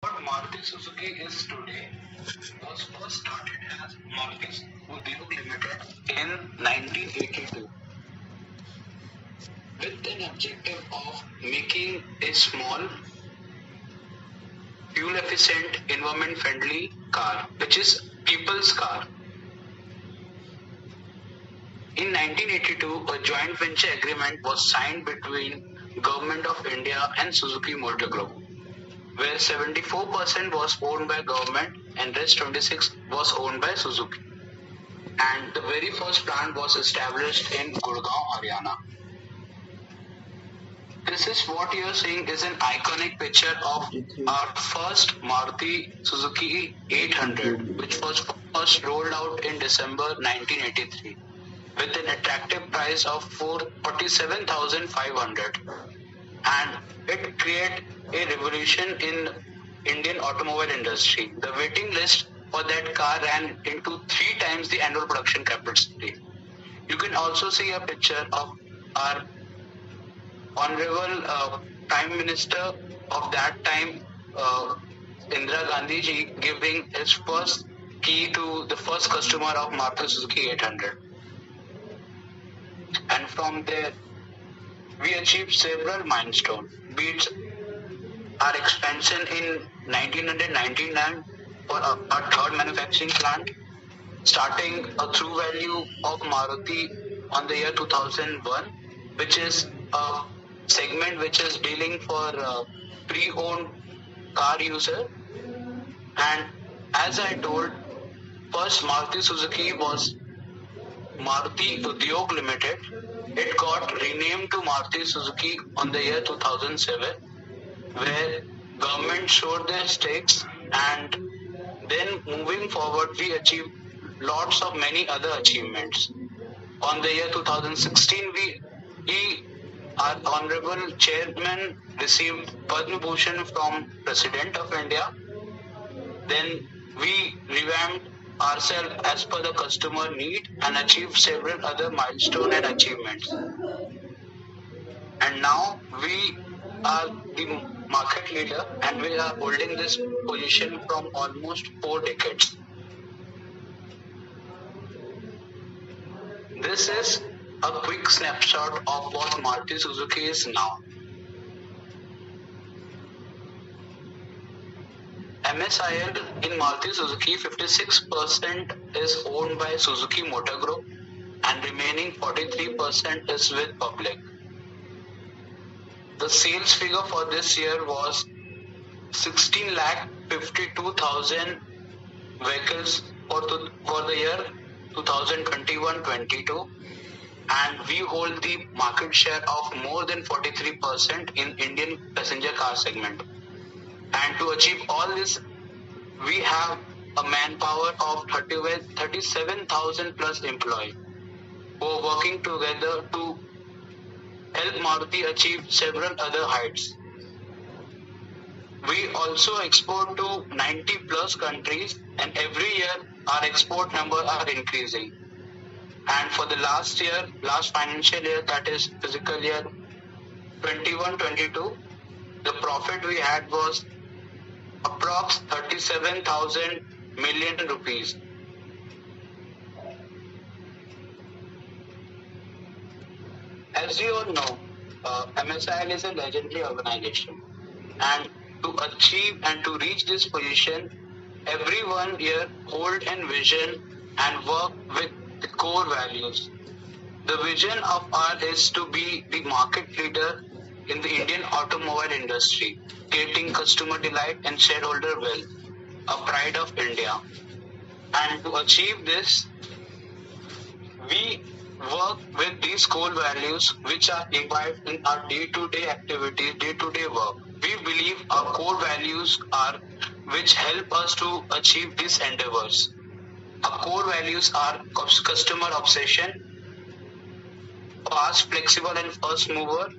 What Maruti Suzuki is today was first started as Maruti Udyog Limited in 1982 with an objective of making a small, fuel efficient, environment friendly car, which is people's car. In 1982, a joint venture agreement was signed between Government of India and Suzuki Motor Group, where 74% was owned by government and rest 26 was owned by Suzuki. And the very first plant was established in Gurgaon, Haryana. This is what you are seeing is an iconic picture of our first Maruti Suzuki 800, which was first rolled out in December 1983 with an attractive price of 47,500, and it created a revolution in Indian automobile industry. The waiting list for that car ran into 3 times the annual production capacity. You can also see a picture of our honorable Prime Minister of that time, Indira Gandhi ji, giving his first key to the first customer of Maruti Suzuki 800. And from there, we achieved several milestones, be it our expansion in 1999 for our third manufacturing plant, starting a true value of Maruti on the year 2001, which is a segment which is dealing for pre-owned car user. And as I told, first Maruti Suzuki was Maruti Udyog Limited. It got renamed to Maruti Suzuki on the year 2007, where government showed their stakes, and then moving forward we achieved lots of many other achievements. On the year 2016, our honorable chairman received Padma Bhushan from President of India. Then we revamped ourselves as per the customer need and achieved several other milestones and achievements. And now we are the market leader and we are holding this position from almost 4 decades. This is a quick snapshot of what Maruti Suzuki is now. MSIL in Maruti Suzuki, 56% is owned by Suzuki Motor Group and remaining 43% is with public. The sales figure for this year was 16,52,000 vehicles for the year 2021-22, and we hold the market share of more than 43% in Indian passenger car segment. And to achieve all this, we have a manpower of 37,000 plus employees who are working together to help Maruti achieve several other heights. We also export to 90 plus countries, and every year our export numbers are increasing. And for the last financial year, that is fiscal year 21-22, the profit we had was approx 37,000 million rupees. As you all know, MSIL is a legendary organization, and to achieve and to reach this position, everyone here hold and vision and work with the core values. The vision of ours is to be the market leader in the Indian automobile industry, creating customer delight and shareholder wealth, a pride of India. And to achieve this, we work with these core values which are imbibed in our day-to-day activities, day-to-day work. We believe our core values are which help us to achieve these endeavors. Our core values are customer obsession, fast, flexible and first mover,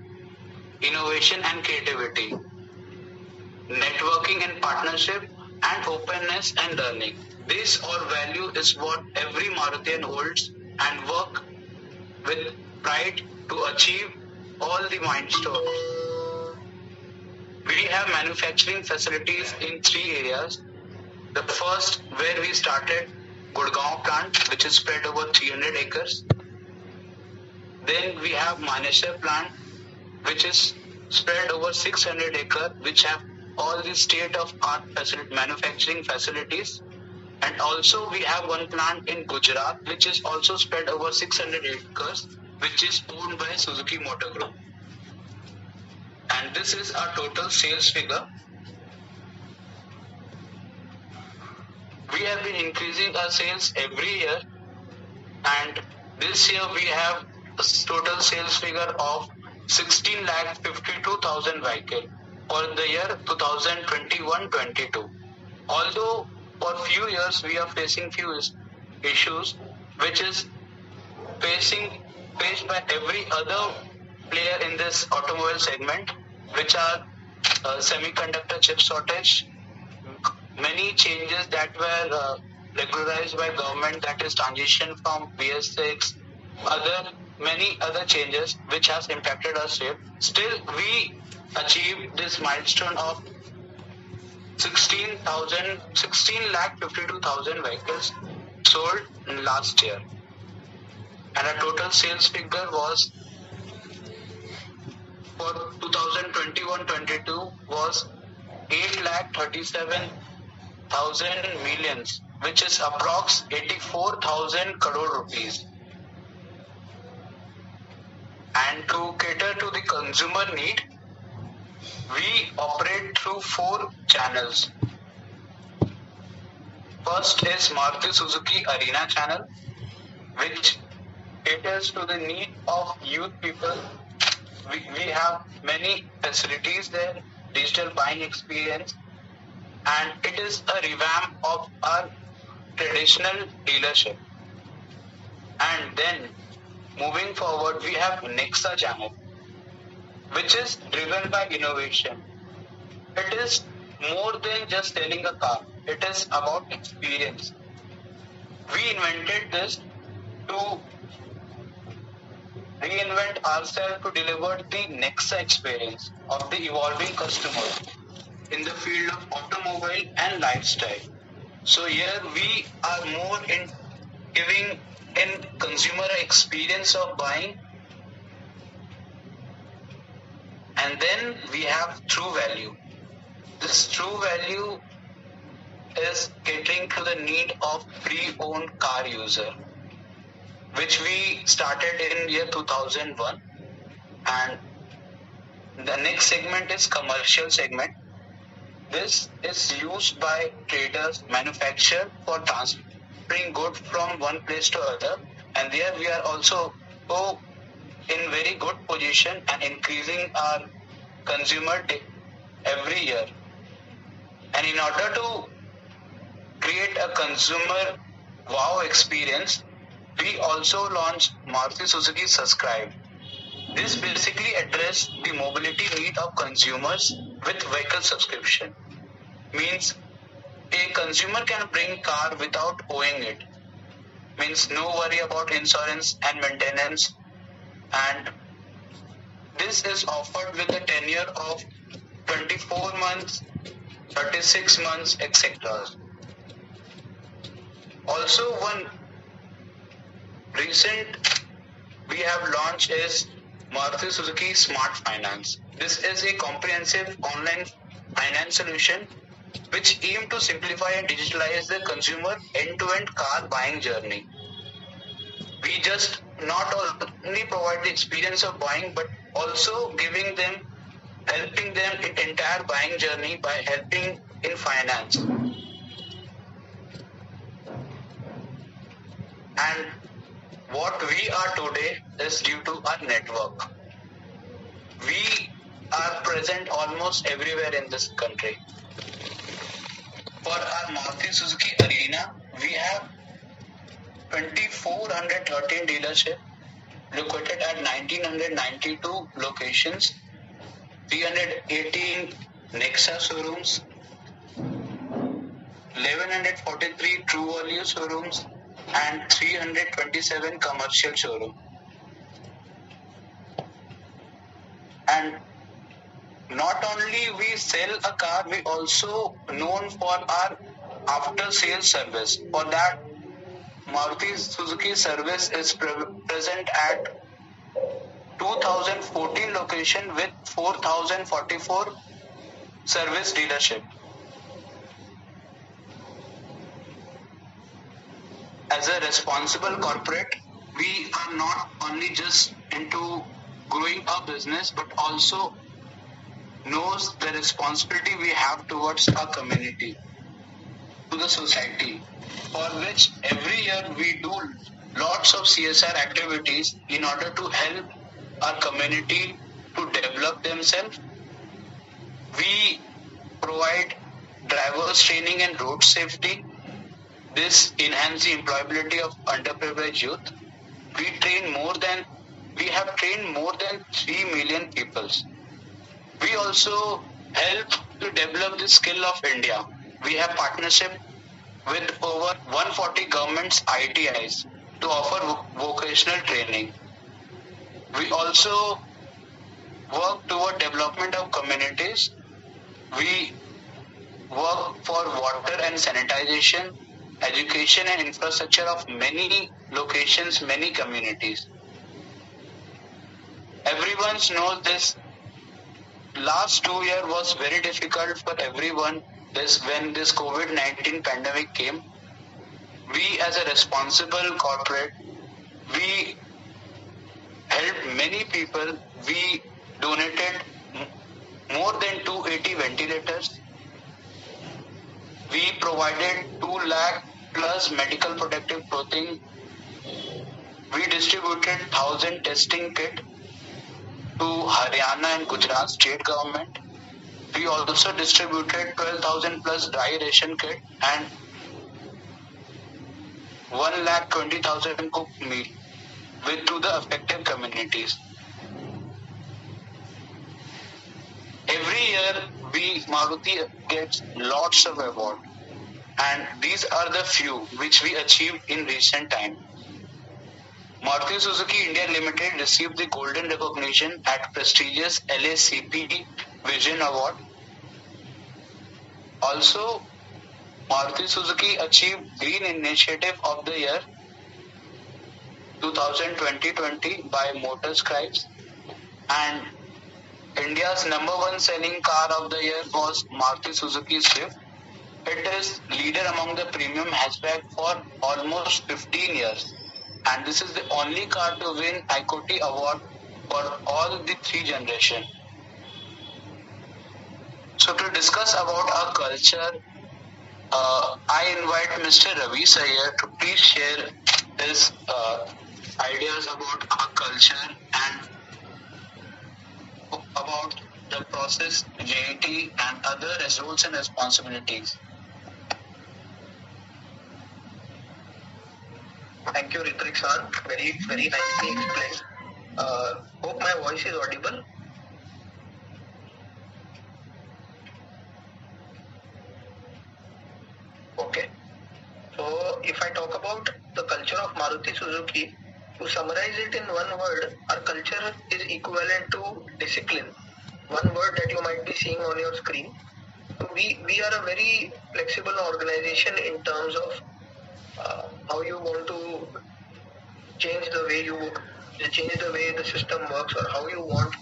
innovation and creativity, networking and partnership, and openness and learning. This all value is what every Marutian holds and work with pride to achieve all the milestones. We have manufacturing facilities in 3 areas. The first, where we started, Gurgaon plant, which is spread over 300 acres. Then we have Manesar plant, which is spread over 600 acres, which have all the state-of-art manufacturing facilities. And also we have one plant in Gujarat, which is also spread over 600 acres, which is owned by Suzuki Motor Group. And this is our total sales figure. We have been increasing our sales every year, and this year we have a total sales figure of 16,52,000 vehicles for the year 2021-22. Although for few years we are facing few issues, which is faced by every other player in this automobile segment, which are semiconductor chip shortage, many changes that were regularized by government, that is transition from BS6, many other changes which has impacted us here. Still, we achieved this milestone of 16,52,000 vehicles sold in last year, and our total sales figure was for 2021-22 was 8,37,000 millions, which is approx 84,000 crore rupees. And to cater to the consumer need, we operate through 4 channels. First is Maruti Suzuki Arena channel, which caters to the need of youth people. We have many facilities there, digital buying experience, and it is a revamp of our traditional dealership. And then moving forward, we have Nexa channel, which is driven by innovation. It is more than just selling a car. It is about experience. We invented this to reinvent ourselves to deliver the Nexa experience of the evolving customer in the field of automobile and lifestyle. So here we are more in giving in consumer experience of buying. And then we have True Value. This True Value is catering to the need of pre-owned car user, which we started in year 2001. And the next segment is commercial segment. This is used by traders, manufacturers for transferring goods from one place to other. And there we are also in very good position and increasing our consumer every year. And in order to create a consumer wow experience, we also launched Maruti Suzuki Subscribe. This basically addresses the mobility need of consumers with vehicle subscription. Means a consumer can bring car without owing it. Means no worry about insurance and maintenance. And this is offered with a tenure of 24 months, 36 months, etc. Also, one recent we have launched is Maruti Suzuki Smart Finance. This is a comprehensive online finance solution which aims to simplify and digitalize the consumer end-to-end car buying journey. We just not only provide the experience of buying, but also helping them in entire buying journey by helping in finance. And what we are today is due to our network. We are present almost everywhere in this country. For our Maruti Suzuki Arena, we have 2,413 dealerships located at 1,992 locations, 318 Nexa showrooms, 1,143 True Value showrooms, and 327 commercial showrooms. And not only we sell a car, we also known for our after sales service. For that, Maruti Suzuki service is present at 2014 location with 4044 service dealership. As a responsible corporate, we are not only just into growing our business but also knows the responsibility we have towards our community, to the society, for which every year we do lots of CSR activities in order to help our community to develop themselves. We provide drivers training and road safety. This enhances the employability of underprivileged youth. We have trained more than 3 million people. We also help to develop the skill of India. We have partnership with over 140 governments ITIs to offer vocational training. We also work toward development of communities. We work for water and sanitization, education and infrastructure of many locations, many communities. Everyone knows this. Last 2 years was very difficult for everyone. When this COVID-19 pandemic came, we as a responsible corporate, we helped many people. We donated more than 280 ventilators. We provided 2 lakh plus medical protective clothing. We distributed 1,000 testing kit to Haryana and Gujarat state government. We also distributed 12,000 plus dry ration kit and 1,20,000 cooked meal to the affected communities. Every year, Maruti gets lots of awards, and these are the few which we achieved in recent time. Maruti Suzuki India Limited received the golden recognition at prestigious LACP Vision Award. Also, Maruti Suzuki achieved Green Initiative of the Year 2020 by Motor Scribes, and India's #1 selling car of the year was Maruti Suzuki Swift. It is leader among the premium hatchback for almost 15 years, and this is the only car to win ICOTY award for all the 3 generations. So to discuss about our culture, I invite Mr. Ravi Sayer to please share his ideas about our culture and about the process, JIT and other roles and responsibilities. Thank you, Ritrik sir. Very nicely explained. Hope my voice is audible. Okay. So, if I talk about the culture of Maruti Suzuki, to summarize it in one word, our culture is equivalent to discipline. One word that you might be seeing on your screen. So we are a very flexible organization in terms of how you want to change the way the system works, or how you want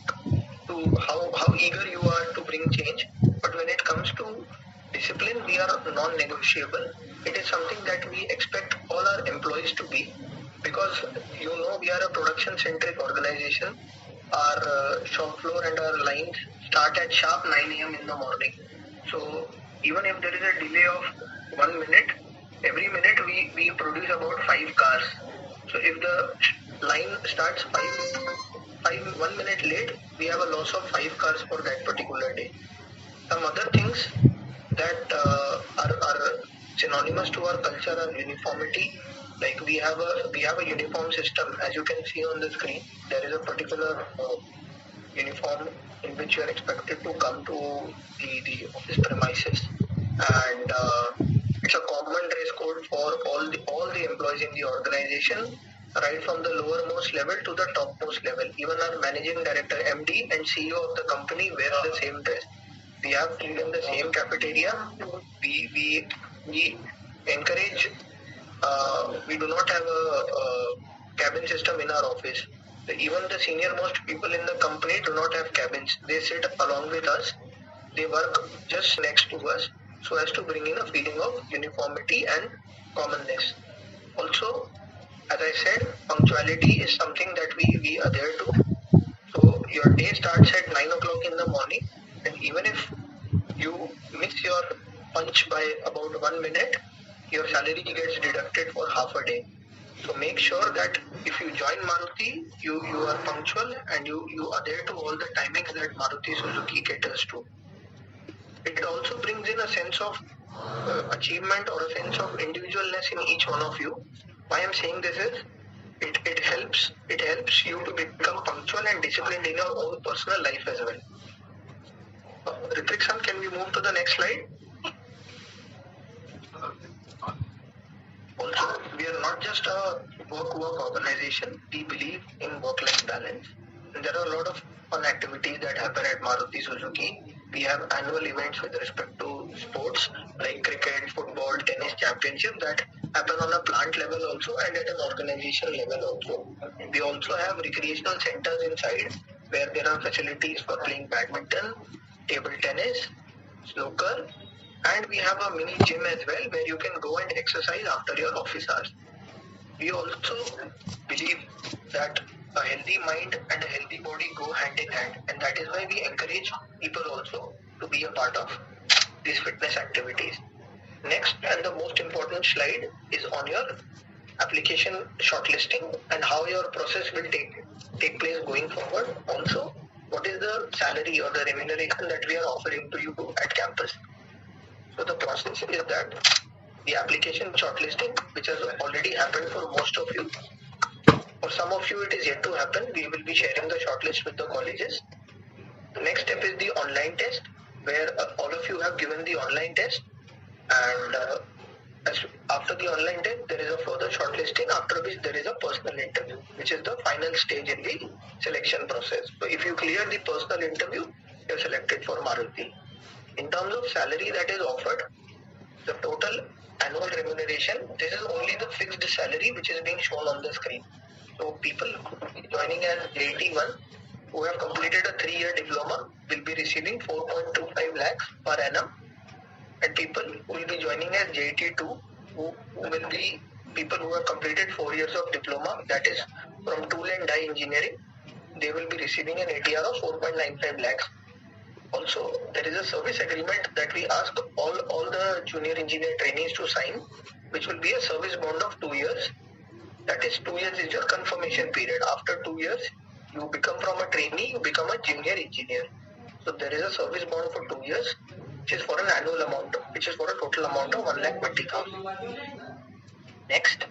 to how eager you are to bring change. But when it comes to discipline, we are non-negotiable. It is something that we expect all our employees to be, because we are a production-centric organization. Our shop floor and our lines start at sharp 9 a.m. in the morning. So even if there is a delay of 1 minute, every minute we produce about 5 cars. So if the line starts 1 minute late, we have a loss of 5 cars for that particular day. Some other things that are synonymous to our culture are uniformity. Like we have a uniform system. As you can see on the screen, there is a particular uniform in which you are expected to come to the office premises, and it's a common dress code for all the employees in the organization, right from the lowermost level to the topmost level. Even our managing director, MD, and CEO of the company wear the same dress. We have food in the same cafeteria. We encourage. We do not have a cabin system in our office. Even the senior most people in the company do not have cabins. They sit along with us. They work just next to us so as to bring in a feeling of uniformity and commonness. Also, as I said, punctuality is something that we adhere to. So your day starts at 9 o'clock in the morning, and even if you miss your punch by about 1 minute, your salary gets deducted for half a day. So make sure that if you join Maruti, you are punctual and you adhere to all the timings that Maruti Suzuki caters to. It also brings in a sense of achievement or a sense of individualness in each one of you. Why I'm saying this is it helps you to become punctual and disciplined in your own personal life as well. Ritriksan, can we move to the next slide? Also, we are not just a work organization. We believe in work-life balance. And there are a lot of fun activities that happen at Maruti Suzuki. We have annual events with respect to sports like cricket, football, tennis championship that happen on a plant level also and at an organization level also. We also have recreational centers inside where there are facilities for playing badminton, table tennis, snooker, and we have a mini gym as well where you can go and exercise after your office hours. We also believe that a healthy mind and a healthy body go hand in hand, and that is why we encourage people also to be a part of these fitness activities. Next, and the most important slide is on your application shortlisting and how your process will take place going forward. Also, what is the salary or the remuneration that we are offering to you at campus. So the process is that the application shortlisting, which has already happened for most of you. For some of you, it is yet to happen. We will be sharing the shortlist with the colleges. The next step is the online test, where all of you have given the online test. And after the online test, there is a further shortlisting, after which there is a personal interview, which is the final stage in the selection process. So if you clear the personal interview, you are selected for Maruti. In terms of salary that is offered, the total annual remuneration, this is only the fixed salary which is being shown on the screen. So people joining as JT1 who have completed a 3-year diploma will be receiving 4.25 lakhs per annum, and people who will be joining as JT2 who will be people who have completed 4 years of diploma, that is from tool and die engineering, they will be receiving an ATR of 4.95 lakhs. Also, there is a service agreement that we ask all the junior engineer trainees to sign, which will be a service bond of 2 years. That is 2 years is your confirmation period. After 2 years, you become from a trainee, you become a junior engineer. So there is a service bond for 2 years, which is for an annual amount, which is for a total amount of 1,20,000. Next.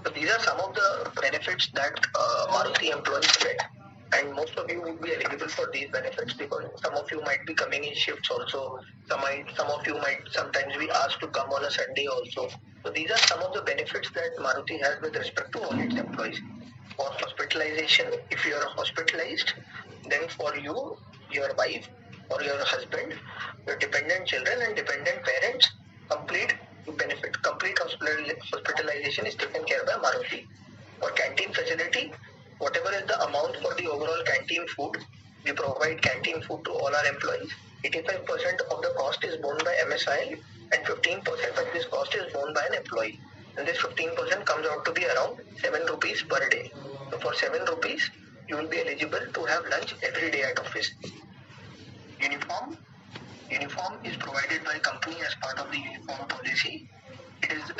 So these are some of the benefits that Maruti employees get, and most of you will be eligible for these benefits because some of you might be coming in shifts also. Some of you might sometimes be asked to come on a Sunday also. So these are some of the benefits that Maruti has with respect to all its employees. For hospitalization, if you are hospitalized, then for you, your wife or your husband, your dependent children and dependent parents, complete hospitalization is taken care by Maruti. For canteen facility, whatever is the amount for the overall canteen food, we provide canteen food to all our employees. 85% of the cost is borne by MSIL and 15% of this cost is borne by an employee. And this 15% comes out to be around 7 rupees per day. So for 7 rupees, you will be eligible to have lunch every day at office. Uniform is provided by company as part of the uniform policy. It is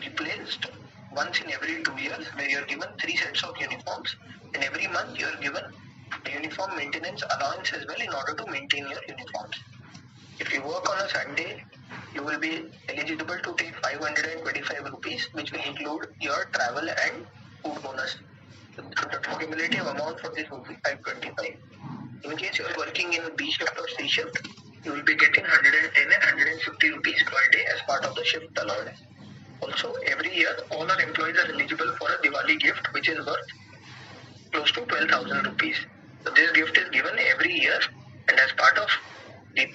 replaced once in every 2 years, where you are given 3 sets of uniforms, and every month you are given a uniform maintenance allowance as well in order to maintain your uniforms. If you work on a Sunday, you will be eligible to take 525 rupees, which will include your travel and food bonus. The cumulative amount for this will be 525. In case you are working in B shift or C shift, you will be getting 110 and 150 rupees per day as part of the shift allowance. Also, every year, all our employees are eligible for a Diwali gift, which is worth close to 12,000 rupees. So this gift is given every year, and as part of the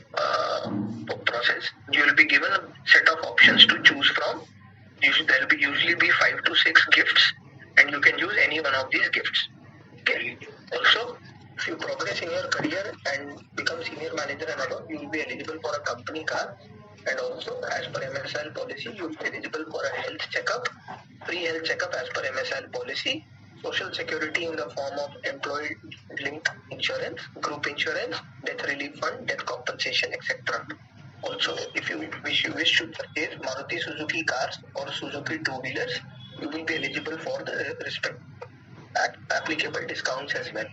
process, you will be given a set of options to choose from. There will be usually be 5 to 6 gifts, and you can use any one of these gifts. Okay. Also, if you progress in your career and become senior manager and above, you will be eligible for a company car. And also, as per MSL policy, you will be eligible for a health checkup, free health checkup as per MSL policy, social security in the form of employee linked insurance, group insurance, death relief fund, death compensation, etc. Also, if you wish to purchase Maruti Suzuki cars or Suzuki two-wheelers, you will be eligible for the respect applicable discounts as well.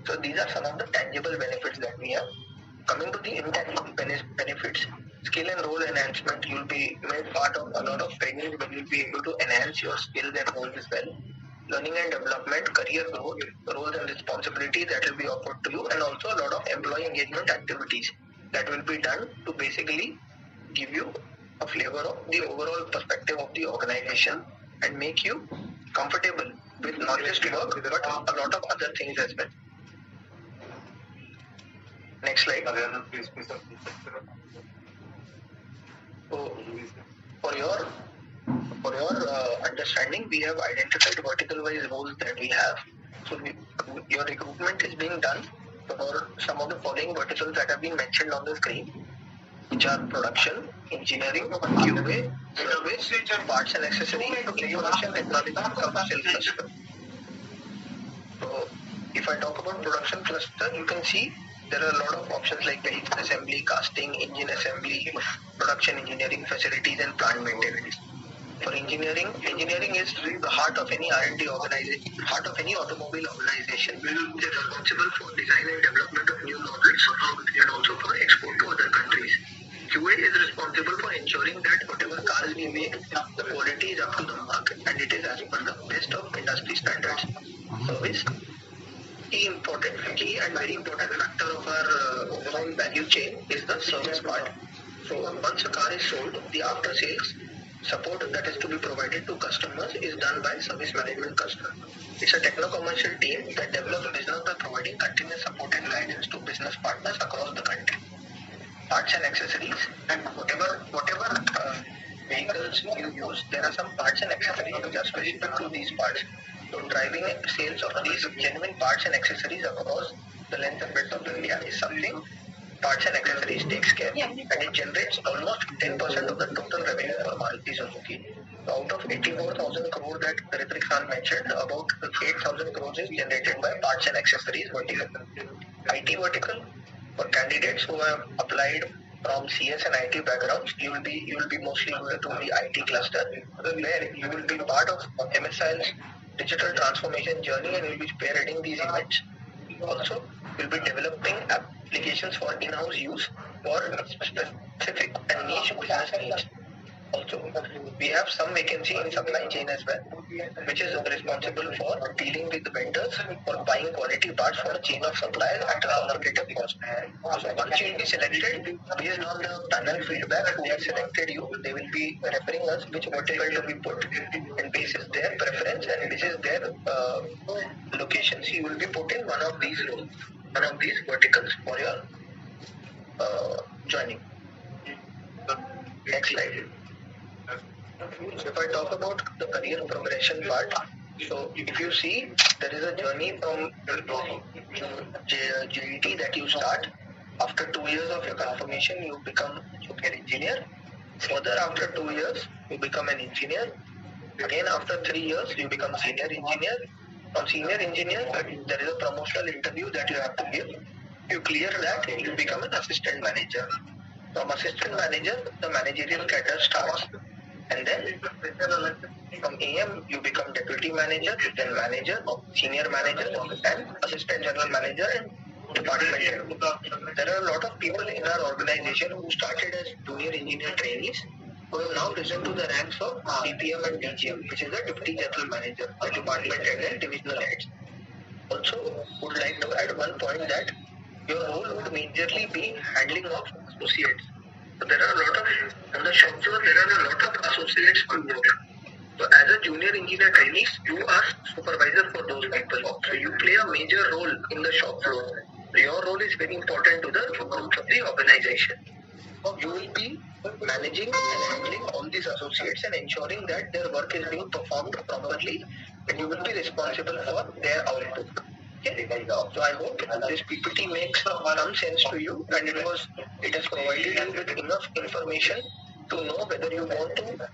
So these are some of the tangible benefits that we have. Coming to the intangible benefits, skill and role enhancement, you'll be made part of a lot of training where you'll be able to enhance your skills and roles as well. Learning and development, career growth, roles and responsibilities that will be offered to you, and also a lot of employee engagement activities that will be done to basically give you a flavor of the overall perspective of the organization and make you comfortable with not just work but a lot of other things as well. Next slide. So, for your understanding, we have identified vertical-wise roles that we have. So your recruitment is being done for some of the following verticals that have been mentioned on the screen, which are production, engineering, QA, service, parts and accessories, information technology, commercial cluster. So if I talk about production cluster, you can see there are a lot of options like vehicle assembly, casting, engine assembly, production engineering facilities, and plant maintenance. For engineering is the heart of any R&D organization, heart of any automobile organization. It is responsible for design and development of new models and also for export to other countries. QA is responsible for ensuring that whatever cars we make, the quality is up to the mark and it is as per the best of industry standards. Service, key and very important factor of our overall value chain is the service part. So once a car is sold, the after sales support that is to be provided to customers is done by service management customer. It's a techno-commercial team that develops business by providing continuous support and guidance to business partners across the country. Parts and accessories, and whatever vehicles you use, there are some parts and accessories which are specific to these parts. So driving sales of these genuine parts and accessories across the length and breadth of India is something Parts and Accessories takes care, and it generates almost 10% of the total revenue for Maruti Suzuki. So out of 84,000 crore that Ritik Khan mentioned, about 8,000 crores is generated by Parts and Accessories vertical. IT vertical, for candidates who have applied from CS and IT backgrounds, you will be mostly going to the IT cluster, where you will be part of MSIL's digital transformation journey and will be spearheading these events. Also, we'll be developing applications for in-house use for specific and niche business needs. Also, we have some vacancy in supply chain as well, which is responsible for dealing with the vendors for buying quality parts for a chain of suppliers at a competitive cost. So once you will be selected, based on the panel feedback who has selected you, they will be referring us which vertical to be put, and basis their preference and basis their locations, you will be put in one of these roles, one of these verticals for your joining. Next slide. So if I talk about the career progression part, so if you see, there is a journey from GET that you start. After 2 years of your confirmation, you become a junior engineer. Further, after 2 years, you become an engineer. Again, after 3 years, you become senior engineer. From senior engineer, there is a promotional interview that you have to give. You clear that, you become an assistant manager. From assistant manager, the managerial cadre starts. And then from AM, you become deputy manager, then manager, senior manager, and assistant general manager and department head. There are a lot of people in our organization who started as junior engineer trainees who have now risen to the ranks of DPM and DGM, which is the deputy general manager, the department head and divisional heads. Also, would like to add one point that your role would majorly be handling of associates. So there are a lot of, on the shop floor, there are a lot of associates who work. So as a junior engineer trainee, you are supervisor for those people. So you play a major role in the shop floor. Your role is very important to the growth of the organization. You will be managing and handling all these associates and ensuring that their work is being performed properly, and you will be responsible for their output. Okay? So I hope this PPT makes some sense to you, and it has provided you with enough information to know whether you want to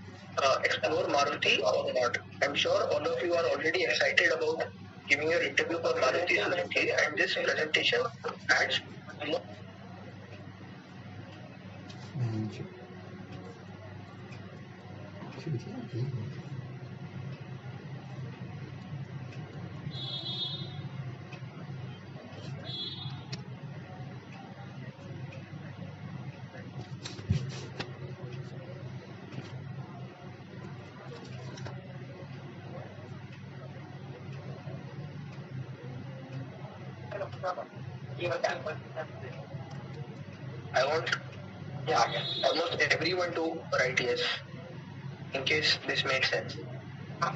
explore Maruti or not. I'm sure all of you are already excited about giving your interview for Maruti Suzuki, and this presentation adds more. I want almost everyone to write yes, in case this makes sense. I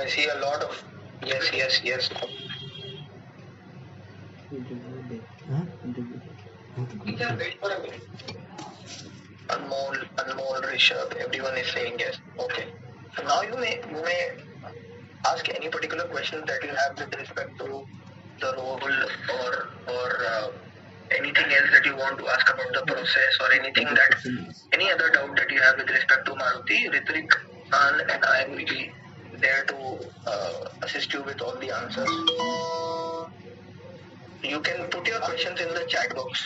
see a lot of yes. Anmol, Rishabh, everyone is saying yes. Okay. So now you may ask any particular question that you have with respect to the role or anything else that you want to ask about the process, or any other doubt that you have with respect to Maruti. Ritwik and I will be there to assist you with all the answers. You can put your questions in the chat box.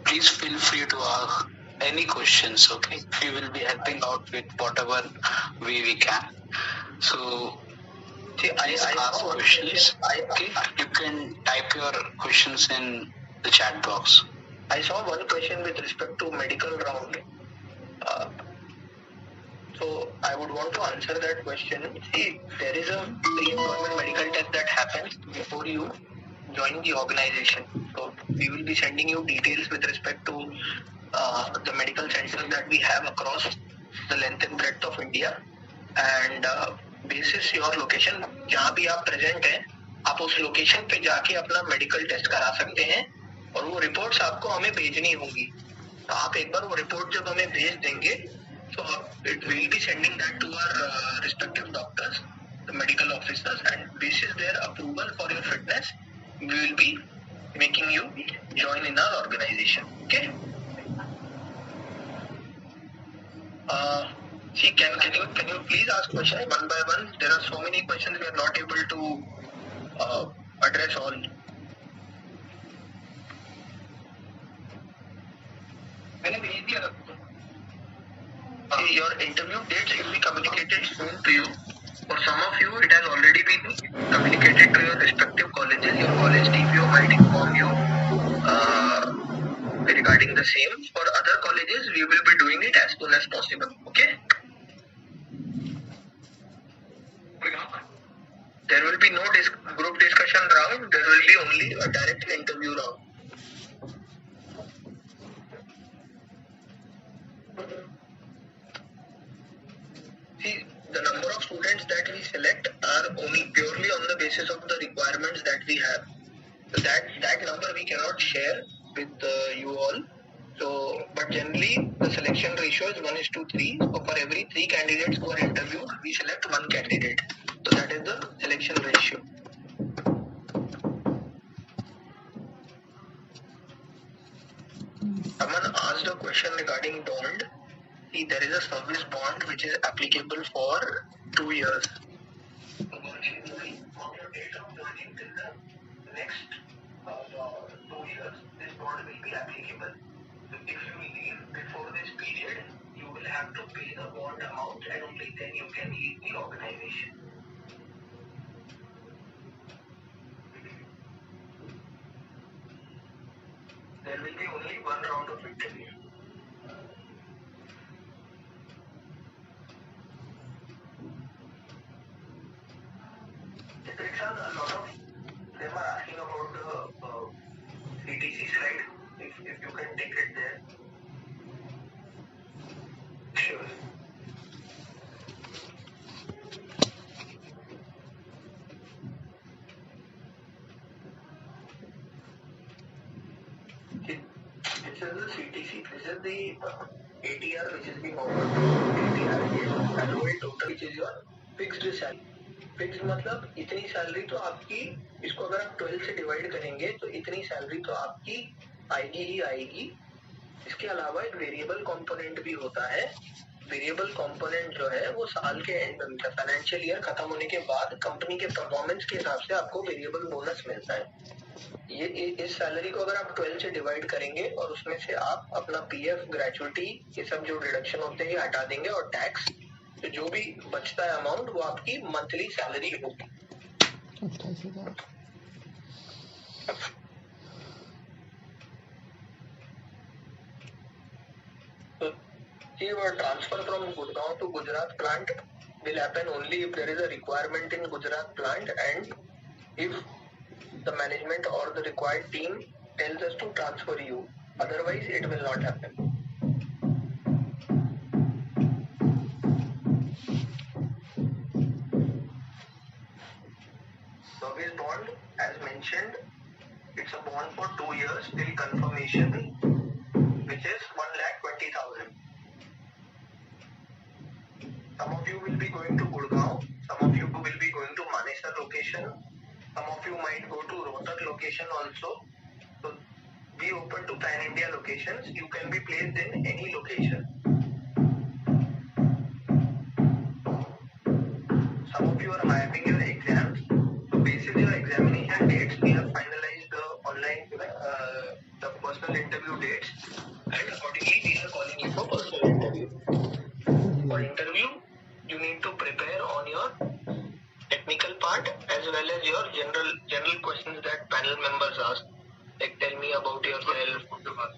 Please feel free to ask any questions, okay? We will be helping out with whatever way we can. So, please ask questions. Okay? You can type your questions in the chat box. I saw one question with respect to medical round. So I would want to answer that question. See, there is a pre-employment medical test that happens before you join the organization. So we will be sending you details with respect to the medical centers that we have across the length and breadth of India. And basis your location, जहाँ भी आप present हैं, आप उस location पे जाके अपना medical test करा सकते हैं, और वो रिपोर्ट्स आपको हमें भेजनी होंगी. तो आप एक बार वो रिपोर्ट जब हमें भेज देंगे, so it will be sending that to our respective doctors, the medical officers, and basis their approval for your fitness, we will be making you join in our organization. Okay? See, can you please ask questions one by one? There are so many questions we are not able to address all. See, your interview dates will be communicated soon to you. For some of you, it has already been communicated to your respective colleges. Your college TPO might inform you regarding the same. For other colleges, we will be doing it as soon as possible. Okay? There will be no group discussion round. There will be only a direct interview round. See, the number of students that we select are only purely on the basis of the requirements that we have. So that number we cannot share with you all. So, but generally the selection ratio is 1:3. So for every 3 candidates who are interviewed, we select 1 candidate. So that is the selection ratio. Someone asked a question regarding bond. See, there is a service bond which is applicable for 2 years. Next 2 years, this bond will be applicable. So if you leave before this period, you will have to pay the bond amount, and only then you can leave the organization. There will be only 1 round of interview. Rikshan, a lot of them are asking about the CTC slide. If you can take it there. Sure. This is the CTC. This is the ATR which is being offered. ATR is annual total which is your fixed salary. Fix मतलब इतनी salary तो आपकी, इसको अगर आप 12 से divide करेंगे तो इतनी सैलरी तो आपकी आएगी ही आएगी। इसके अलावा एक वेरिएबल कंपोनेंट भी होता है। वेरिएबल कंपोनेंट जो है वो साल के एंड में, फाइनेंशियल ईयर खत्म होने के बाद कंपनी के परफॉर्मेंस के हिसाब से आपको वेरिएबल बोनस मिलता है। ये इस सैलरी को अगर आप 12 से डिवाइड करेंगे और उसमें से आप अपना पीएफ, ग्रेचुइटी, ये सब जो डिडक्शन होते हैं हटा देंगे और टैक्स, तो जो भी बचता है अमाउंट वो आपकी मंथली सैलरी होगी। तो your transfer from Gurgaon to Gujarat plant will happen only if there is a requirement in Gujarat plant and if the management or the required team tells us to transfer you. Otherwise, it will not happen. Service bond, as mentioned, it's a bond for 2 years till confirmation, which is 1,20,000. Some of you will be going to Gurgaon, some of you will be going to Manesar location, some of you might go to Rohtak location also. So be open to Pan India locations. You can be placed in any location. Some of you are having your exams. So based on your examination dates, we have finalized the online, the personal interview dates, and accordingly we are calling you for personal interview. For interview, you need to prepare on your technical part as well as your general questions that panel members ask. Like, tell me about yourself,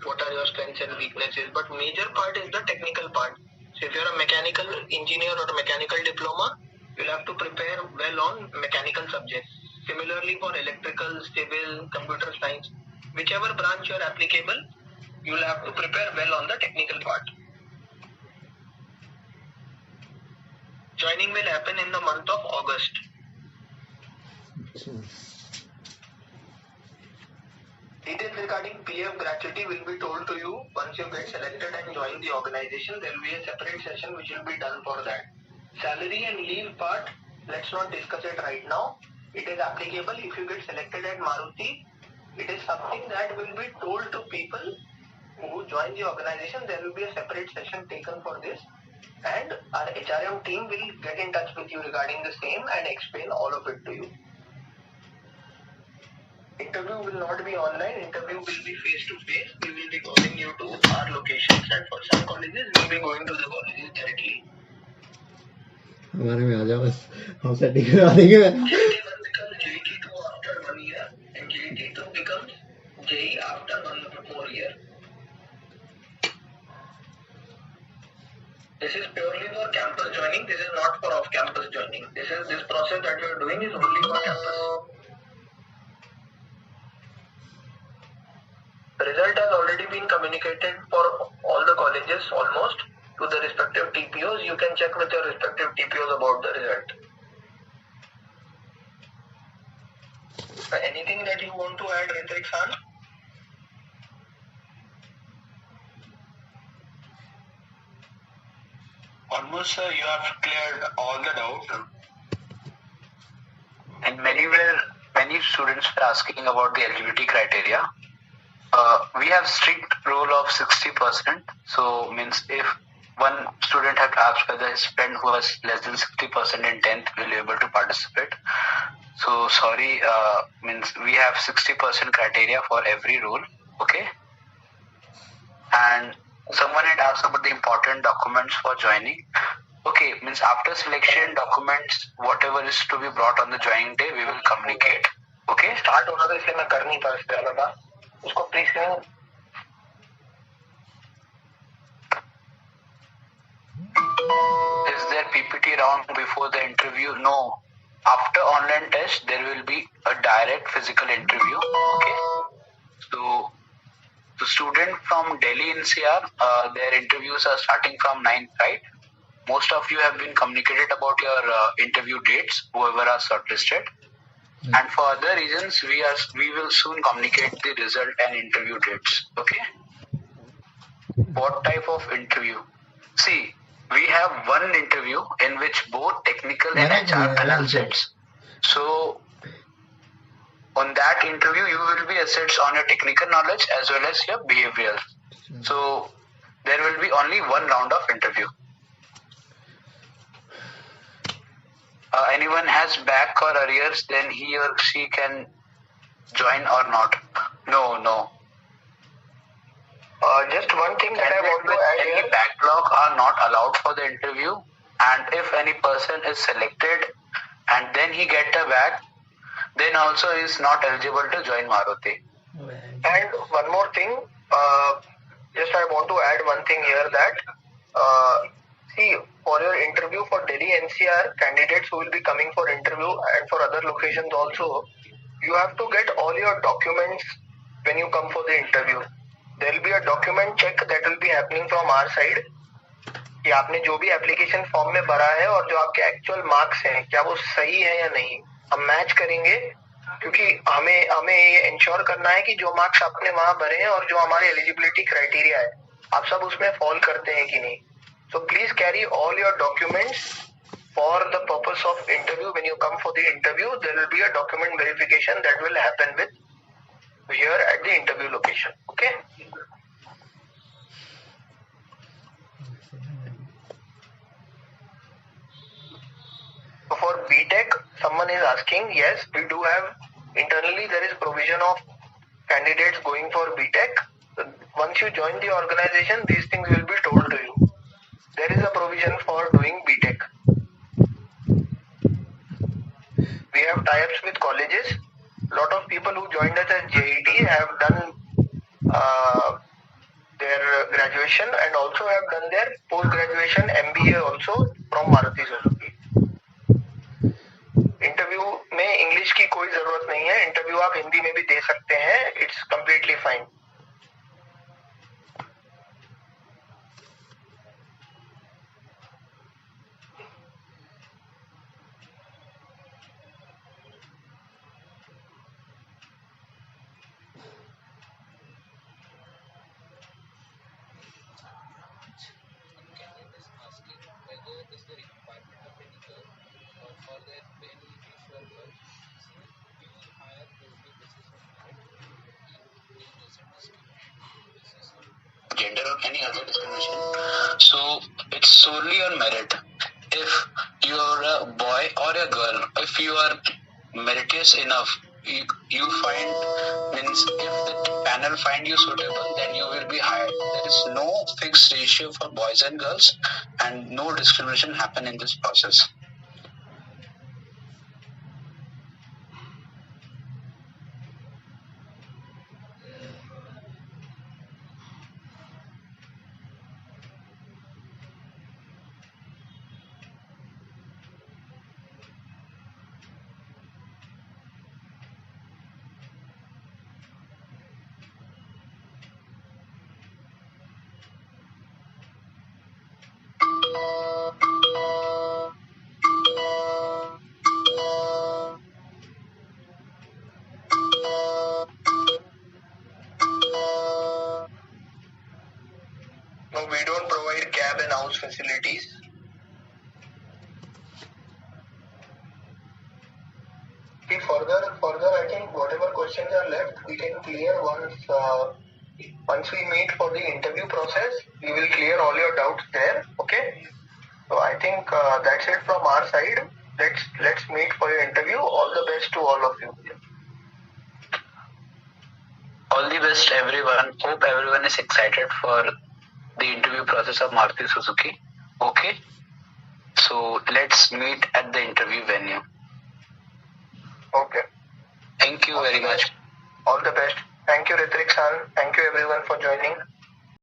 what are your strengths and weaknesses. But major part is the technical part. So if you're a mechanical engineer or a mechanical diploma, you'll have to prepare well on mechanical subjects. Similarly for electrical, civil, computer science, whichever branch you're applicable, you'll have to prepare well on the technical part. Joining will happen in the month of August. Details regarding PF gratuity will be told to you once you get selected and join the organization. There will be a separate session which will be done for that. Salary and leave part, let's not discuss it right now. It is applicable if you get selected at Maruti. It is something that will be told to people who join the organization. There will be a separate session taken for this, and our HRM team will get in touch with you regarding the same and explain all of it to you. Interview will not be online. Interview will be face to face. We will be calling you to our locations, and for some colleges we will be going to the colleges directly. हमारे में आ जाओ बस, हम setting करा देंगे। JT1 becomes JT2 after 1 year, and JT2 becomes JE after 1 more year. This is purely for campus joining. This is not for off-campus joining. This process that you are doing is only for campus. The result has already been communicated for all the colleges almost to the respective TPOs. You can check with your respective TPOs about the result. Anything that you want to add, Ritik Khan? Almost, sir, you have cleared all the doubts. And many students were asking about the eligibility criteria. We have strict rule of 60%. So means if one student had asked whether his friend who was less than 60% in 10th will be able to participate. So sorry, means we have 60% criteria for every role. Okay. And someone had asked about the important documents for joining. Okay, means after selection documents, whatever is to be brought on the joining day, we will communicate. Okay. Start होना तो इसलिए मैं कर नहीं पा रहा था। उसको please करें। Is there PPT round before the interview? No. After online test, there will be a direct physical interview. Okay. So the student from Delhi NCR, their interviews are starting from 9th, right? Most of you have been communicated about your interview dates, whoever are shortlisted. And for other reasons, we will soon communicate the result and interview dates. Okay. What type of interview? See, we have one interview in which both technical and HR panel sits. So on that interview, you will be assessed on your technical knowledge as well as your behavioral. So there will be only one round of interview. Anyone has back or arrears, then he or she can join or not. No. Just one thing that I want to add here. Any backlog are not allowed for the interview, and if any person is selected and then he get a back, then also is not eligible to join Maruti. And one more thing, just I want to add one thing here that see, for your interview for Delhi NCR, candidates who will be coming for interview and for other locations also, you have to get all your documents when you come for the interview. There will be a document check that will be happening from our side कि आपने जो भी application form में भरा है और जो आपके एक्चुअल मार्क्स हैं क्या वो सही है या नहीं, हम मैच करेंगे, क्योंकि हमें ये इंश्योर करना है कि जो मार्क्स आपने वहां भरे हैं और जो हमारे एलिजिबिलिटी क्राइटेरिया है आप सब उसमें फॉल करते हैं कि नहीं. So please carry all your documents for the purpose of interview. When you come for the interview, there will be a document verification that will happen with here at the interview location. Okay. So for BTech, someone is asking. Yes, we do have internally there is provision of candidates going for BTech. So once you join the organization, these things will be told to you. There is a provision for doing BTech. We have tie-ups with colleges. A lot of people who joined us as JET have done their graduation and also have done their post-graduation MBA also from Maruti Suzuki. Interview में English की कोई जरूरत नहीं है, interview आप हिंदी में भी दे सकते हैं, it's completely fine. Gender or any other discrimination. So it's solely on merit. If you are a boy or a girl, if you are meritorious enough, you find, means if the panel find you suitable, then you will be hired. There is no fixed ratio for boys and girls, and no discrimination happen in this process. No, we don't provide cab and house facilities. See, further, I think whatever questions are left, we can clear once we meet for the interview process. We will clear all your doubts there. Okay. So I think that's it from our side. Let's meet for your interview. All the best to all of you. All the best, everyone. Hope everyone is excited for the interview process of Maruti Suzuki. Okay. So let's meet at the interview venue. Okay. Thank you very much. All the best. Thank you, Ritik San. Thank you everyone for joining.